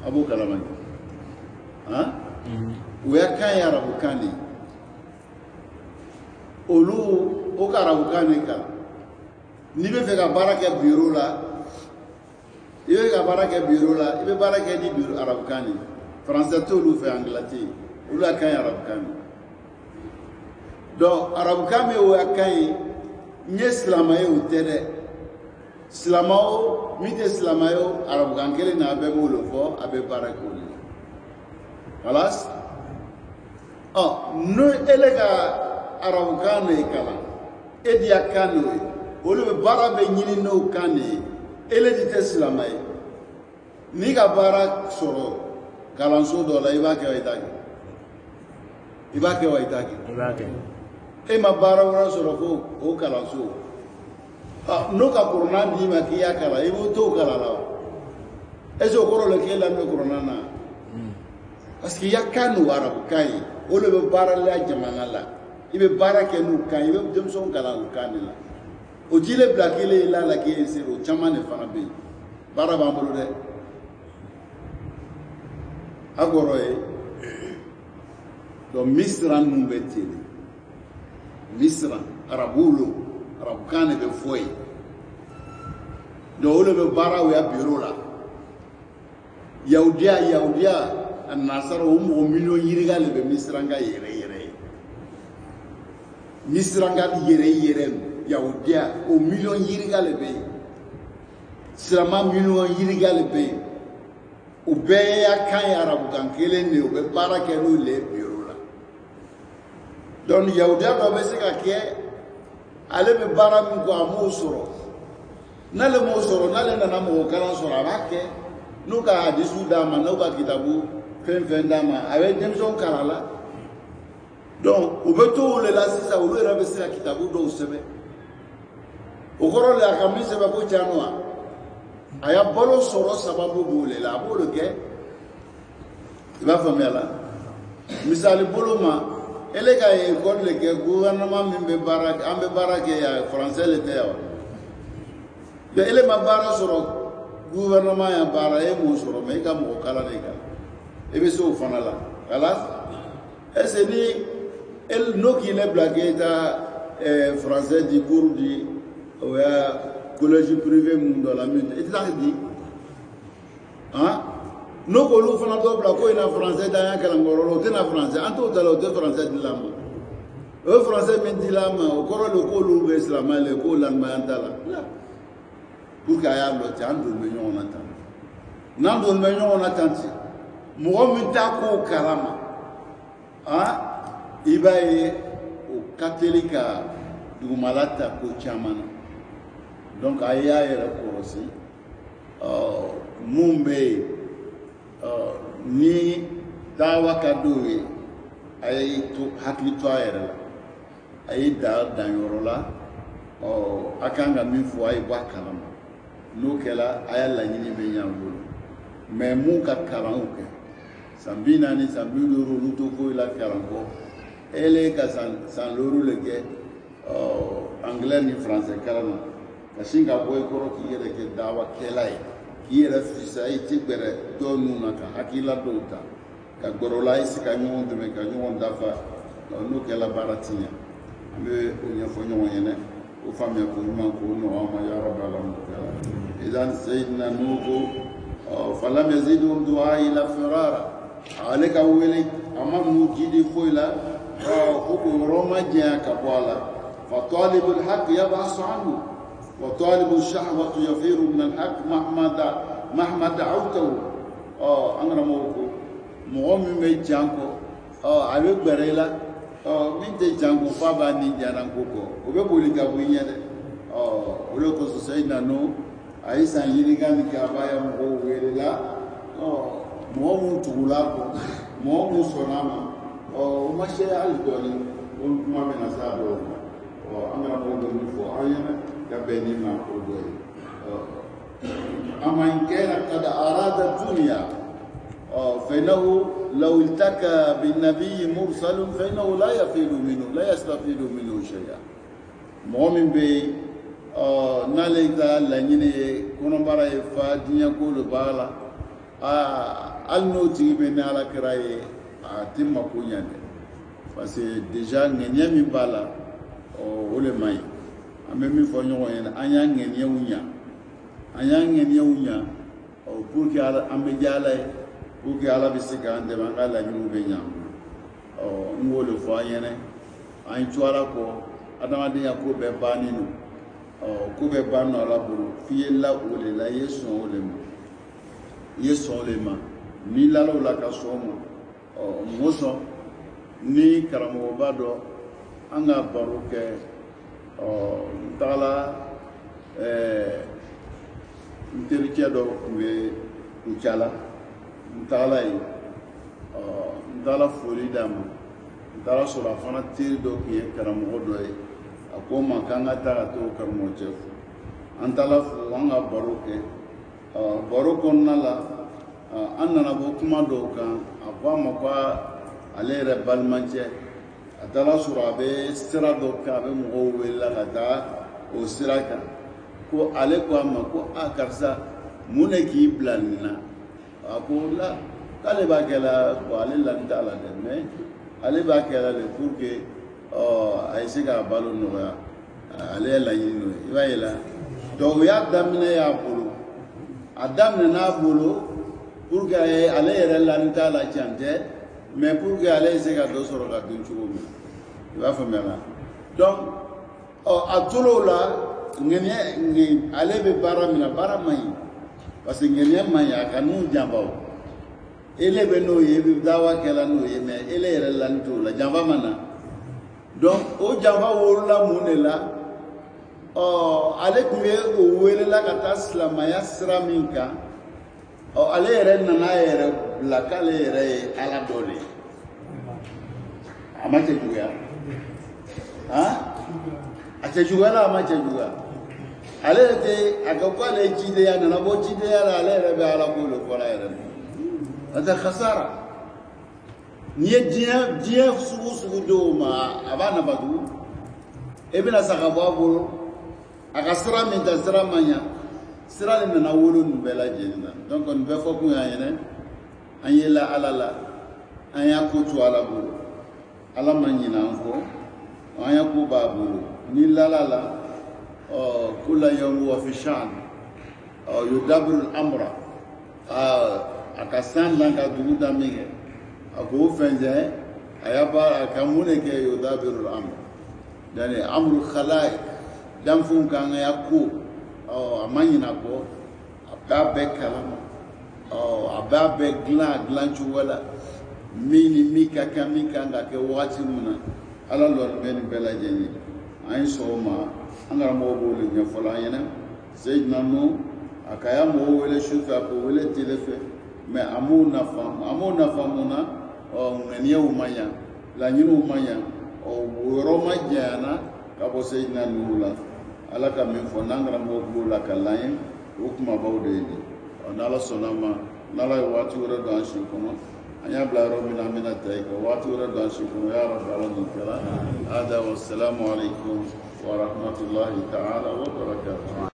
a b'o kalama han o y'a kan ye arabukan de ye olu o ka arabukan de kan n'i bɛ fɛ ka baara kɛ biro la i bɛ ka baara kɛ biro la i bɛ baara kɛ ni biro arabukan de ye français t'olu fɛ anglais tɛ yen olu y'a kan ye arabukan de donc arabukan min o y'a kan ye n ye silama ye o tɛ dɛ silama o min tɛ silama ye o arabukan kelen na a bɛɛ b'o de fɔ a bɛ baara kɛ o de la halas n'o ele ka arabukan de kalan e de y'a kan n'o ye olu bɛ baara bɛ ɲini n'o kan de ye ele de tɛ silama ye n'i ka baara sɔrɔ kalanso dɔ la i b'a kɛ wa i t'a kɛ i b'a kɛ wa i t'a kɛ i b'a kɛ e ma baara wɛrɛ sɔrɔ fo o kalanso n'o ka korona d'i ma k'i y'a kalan i b'o t'o kalan la wa est ce que o kɔrɔ le k'e lamɛn korona na parce que i y'a kan n'o arabukan ye o de bɛ baara la jamana la i bɛ baara kɛ n'o kan i bɛ denmisɛnw kalan o kan de la o t'i le bila k'e ye la k'e ye se o caman de fana bɛ yen baara b'an bolo dɛ a kɔrɔ ye donc misira ninnu bɛ ten de misira arabuw lo arabukan de bɛ fɔ yen donc olu bɛ baara o ya biro la yahudiya a nasara o mɔgɔ miliyɔn yiriga de bɛ misiranga yɛrɛ yɛrɛ ye misiranga yɛrɛ yɛrɛ yahudiya o miliyɔn yiriga de bɛ yen silama miliyɔn yiriga de bɛ yen o bɛɛ y'a kan ye arabukan kelen de o bɛ baara kɛ n'o le biro la donc yahudiya dɔ bɛ se ka kɛ ale bɛ baara min kɔ a m'o sɔrɔ n'ale m'o sɔrɔ n'ale nana mɔgɔ kalan sɔrɔ a b'a kɛ n'u ka hadisiw d'a ma n'u ka kitabu fɛn fɛn d'a ma a bɛ denmisɛnw kalan la donc u bɛ to o de la sisan olu yɛrɛ bɛ se ka kitabu dɔw sɛbɛn o kɔrɔ de a ka min sɛbɛn ko tiɲɛ don wa a y'a balo sɔrɔ sababu b'o de la a b'o de kɛ i b'a faamuya la misali bolo ma ele ka école de kɛ gouvernement min bɛ baara an bɛ baara kɛ yan français le tɛ yan wa mais ele ma baara sɔrɔ gouvernement ya baara e m'o sɔrɔ mais i ka mɔgɔ kalan de kan i bɛ se o fana la kala est ce que ni ele n'o k'i le bila k'e taa français di cours di o y'a collège privé mun dɔ la min i tɛ taa di han n'o k'olu fana dɔ bila ko i na français da an ya kalankɔrɔ la o tɛ na français an t'o ta la o tɛ français di la ma o ye français min di la ma o kɔrɔ de k'olu bɛ silamɛ le k'o lanimaya t'a la pour que a y'a lɔ ten an don bɛ ɲɔgɔn na tan n'an don bɛ ɲɔgɔn na tan ten mɔgɔ min t'a k'o kalama han i b'a ye o ka teli ka dugumala ta ko caman na donc a y'a yɛrɛ kɔlɔsi mun bɛ yen ni dawa ka d'o ye a ye hakili to a yɛrɛ la a ye danyɔrɔ la a kan ka min fɔ a ye bɔ a kalama n'o kɛra a y'a laɲini bɛ ɲɛ an bolo mais mun ka kalanw kɛ san 40 san 50 olu to foyi la kalan kɔ ele ka san 6 le kɛ anglais ni français kalan na ka sin ka bɔ i kɔrɔ k'i yɛrɛ kɛ dawakɛla ye k'i yɛrɛ fisa i tɛ gbɛrɛ dɔw ninnu na ka hakilila dɔw ta ka gɔrɔla i se ka ɲɔgɔn dɛmɛ ka ɲɔgɔn dafa n'o kɛla baara ti ɲɛ an bɛ o ɲɛfɔ ɲɔgɔn ɲɛna o faamuya ko ɲuman k'o nɔgɔya an ma ya rabi alamina idan sayidina nuhu ko falam yazidhum du'ai illa firara ale ka wele a ma ninnu jidi foyi la رoma جاء كبوالا فطالب الحق يبحث عنه وطالب الشهوة يفير من الحق مهما دعوته أنا موكو مغمي ميجانكو أبي بريلا من تجانكو فابا نيجانا كوكو وبقولي كابوينيا ولكو سيدنا نو أيسا يريغاني كابايا مغو ويرلا مغمو تغلاكو مغمو سوناما ومشي الدولي وما من أسابه أنا موكو نفو عينا كبني ما أقول أما إن كان قد أراد الدنيا فإنه لو التقى بالنبي مرسل فإنه لا يفيد منه لا يستفيد منه شيئا مؤمن به نالك لنيني كونو برا فاديا كل بالا النوتي بين على كراي تيم كونيان parce que déjà ngenya mi bala ole mai ame mi fo nyo yen anya ngenya unya pour que ala ambe jala pour que ala bisika ande mangala nyu be nyam ngolo fo yene an tuara ko adama de ko be baninu ko be banno ala buru fiye la ole la yeson ole ma ni la la ka somo moso ni karamo bado anga baruke tala intelligent do we inchala tala yi tala florida ma tala sura fana tiri do ki karamo do yi akoma kanga tala to karamo chef antala fu anga baruke baruko nala annana bo kuma do kan akwa makwa alere balmanche atala sura be sira do ka be mo wela kata o siraka ko ale ko amma ko akarsa muneki blanna akola kale ba kala ko ale lan tala de me ale ba kala le pour que ay siga balo no ale la yino ibayela do ya damne ya bulu adamne na bulu pour que ale yere lan tala chante mais pour que ale siga do soro ka dun chugo mi va famela donc atulo la ngene ale be bara mina bara mai parce que ngene mai akanu jambao ele be no ye be dawa kala no ye mais ele yere lan to la jamba mana donc o jamba wola munela ale kuye o wele la kata islamaya sraminka ale yere nana yere la kale yere ala dole amache juya ache juya la amache juya ale te akakwa le chide ya na bo chide ya la ale rebe ala bolo kola yere ata khasara niye dia sugu do ma abana badu ebina sakabo bolo akasra min ta sra manya sra le na wolo nu bela jenna donc on be fo ku ya yene anyela alala anya ko tu ala bolo ala manyina ko anya ko babu ni lalala kula yawm wa fi shan yudabiru al-amra akasan langa duguda mige ako fenje ayaba akamune ke yudabiru al-amra yani amru khalaiq dam fun kan yakko amanyina ko ababe kalama ababe glanchu wala mini mika kamika ngake wati muna ala lor ben bela jeni ay soma angara mo bolu nya fola yana sayyidna no akaya mo wele shufa ko wele telefe me amuna famuna ngeniya umanya la nyinu umanya roma jana kabo sayyidna nula ala ka min fo nangara mo bolu la kalayen hukuma bawde ni onala sonama nala wati wora do anshi kono anya blaro mina taika wati wora do anshi kono ya rabb alamin kala hada wassalamu alaikum wa rahmatullahi ta'ala wa barakatuh.